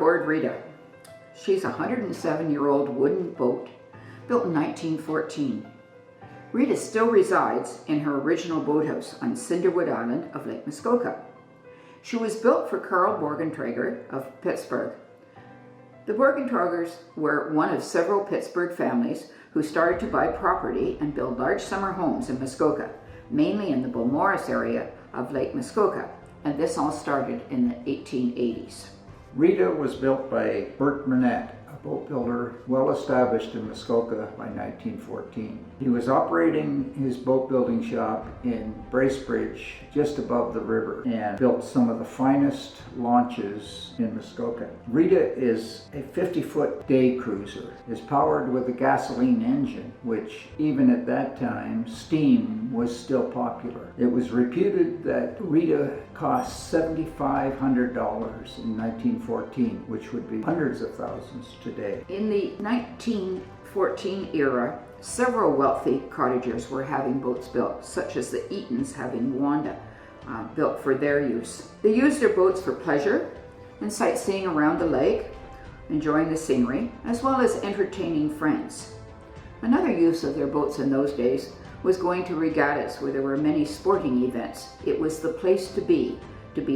aboard Rita. She's a 107-year-old wooden boat built in 1914. Rita still resides in her original boathouse on Cinderwood Island of Lake Muskoka. She was built for Carl Borgentrager of Pittsburgh. The Borgentragers were one of several Pittsburgh families who started to buy property and build large summer homes in Muskoka, mainly in the Beaumaris area of Lake Muskoka, and this all started in the 1880s. Rita was built by Minett, a boat builder well established in Muskoka by 1914. He was operating his boat building shop in Bracebridge, just above the river, and built some of the finest launches in Muskoka. Rita is a 50-foot day cruiser. It's powered with a gasoline engine, which even at that time, steam was still popular. It was reputed that Rita cost $7,500 in 1914, which would be hundreds of thousands today. In the 1914 era, several wealthy cottagers were having boats built, such as the Eatons having Wanda built for their use. They used their boats for pleasure and sightseeing around the lake, enjoying the scenery, as well as entertaining friends. Another use of their boats in those days was going to regattas where there were many sporting events. It was the place to be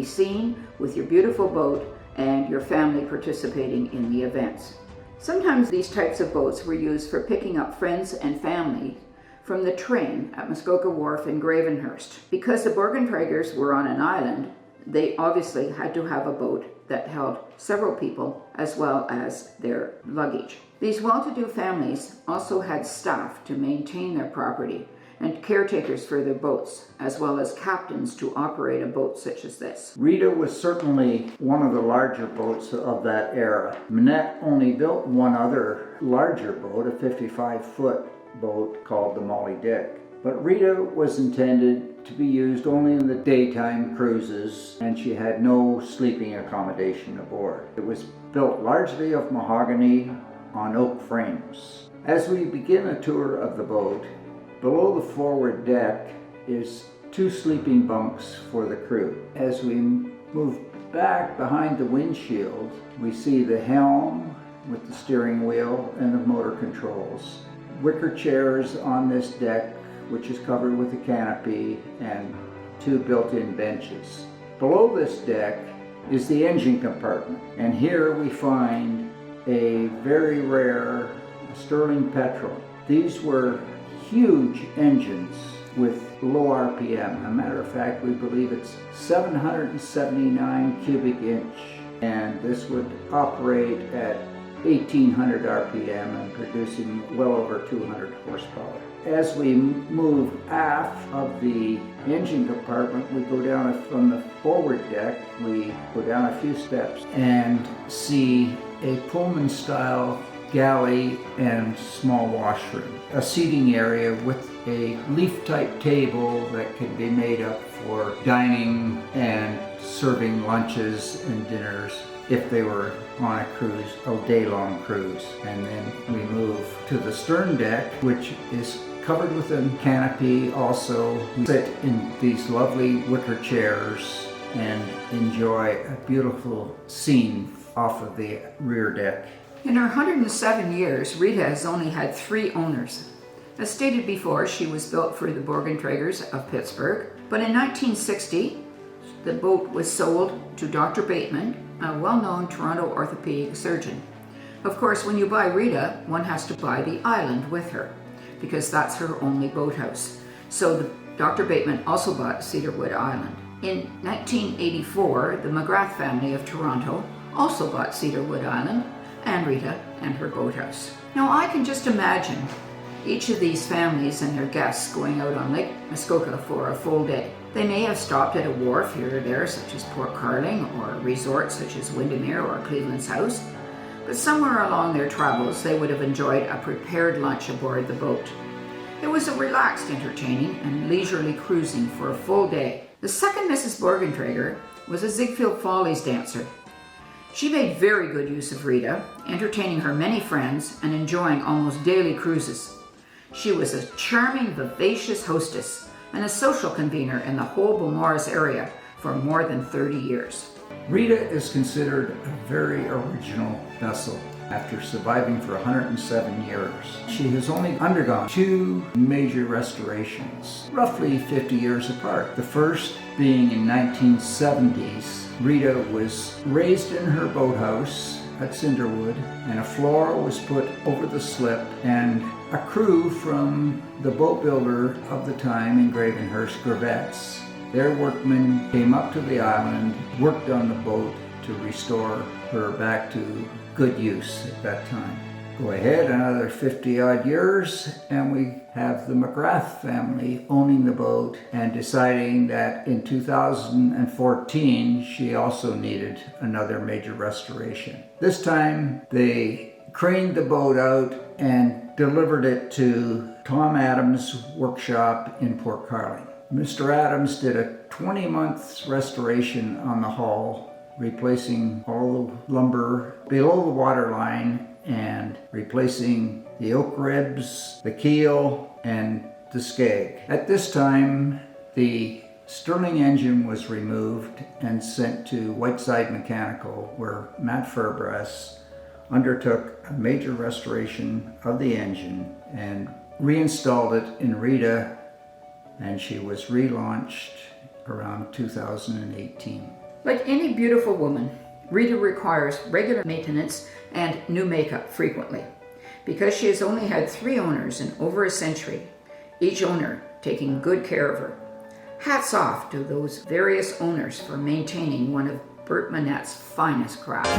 seen with your beautiful boat and your family participating in the events. Sometimes these types of boats were used for picking up friends and family from the train at Muskoka Wharf in Gravenhurst. Because the Borgentragers were on an island, they obviously had to have a boat that held several people as well as their luggage. These well-to-do families also had staff to maintain their property and caretakers for their boats, as well as captains to operate a boat such as this. Rita was certainly one of the larger boats of that era. Minett only built one other larger boat, a 55-foot boat called the Molly Dick. But Rita was intended to be used only in the daytime cruises, and she had no sleeping accommodation aboard. It was built largely of mahogany on oak frames. As we begin a tour of the boat, below the forward deck is 2 sleeping bunks for the crew. As we move back behind the windshield, we see the helm with the steering wheel and the motor controls. Wicker chairs on this deck, which is covered with a canopy, and 2 built-in benches. Below this deck is the engine compartment, and here we find a very rare Sterling petrol. These were huge engines with low RPM. A matter of fact, we believe it's 779 cubic inch, and this would operate at 1800 RPM and producing well over 200 horsepower. As we move aft of the engine compartment, we go down from the forward deck, we go down a few steps and see a Pullman style galley and small washroom. A seating area with a leaf-type table that can be made up for dining and serving lunches and dinners if they were on a cruise, a day-long cruise. And then we move to the stern deck, which is covered with a canopy. Also, we sit in these lovely wicker chairs and enjoy a beautiful scene off of the rear deck. In her 107 years, Rita has only had 3 owners. As stated before, she was built for the Borgentragers of Pittsburgh, but in 1960, the boat was sold to Dr. Bateman, a well-known Toronto orthopedic surgeon. Of course, when you buy Rita, one has to buy the island with her, because that's her only boathouse. So Dr. Bateman also bought Cedarwood Island. In 1984, the McGrath family of Toronto also bought Cedarwood Island and Rita and her boathouse. Now I can just imagine each of these families and their guests going out on Lake Muskoka for a full day. They may have stopped at a wharf here or there, such as Port Carling, or a resort such as Windermere or Cleveland's House, but somewhere along their travels they would have enjoyed a prepared lunch aboard the boat. It was a relaxed entertaining and leisurely cruising for a full day. The second Mrs. Borgentrager was a Ziegfeld Follies dancer. She made very good use of Rita, entertaining her many friends and enjoying almost daily cruises. She was a charming, vivacious hostess and a social convener in the whole Beaumaris area for more than 30 years. Rita is considered a very original vessel. After surviving for 107 years, she has only undergone 2 major restorations, roughly 50 years apart. The first being in 1970s. Rita was raised in her boathouse at Cinderwood, and a floor was put over the slip, and a crew from the boat builder of the time in Gravenhurst Gravettes, their workmen came up to the island, worked on the boat to restore her back to good use at that time. Go ahead another 50 odd years and we have the McGrath family owning the boat and deciding that in 2014 she also needed another major restoration. This time they craned the boat out and delivered it to Tom Adams' workshop in Port Carling. Mr. Adams did a 20-month restoration on the hull, replacing all the lumber below the waterline and replacing the oak ribs, the keel, and the skeg. At this time, the Stirling engine was removed and sent to Whiteside Mechanical, where Matt Fairbrass undertook a major restoration of the engine and reinstalled it in Rita, and she was relaunched around 2018. Like any beautiful woman, Rita requires regular maintenance and new makeup frequently. Because she has only had 3 owners in over a century, each owner taking good care of her. Hats off to those various owners for maintaining one of Bert Minett's finest crafts.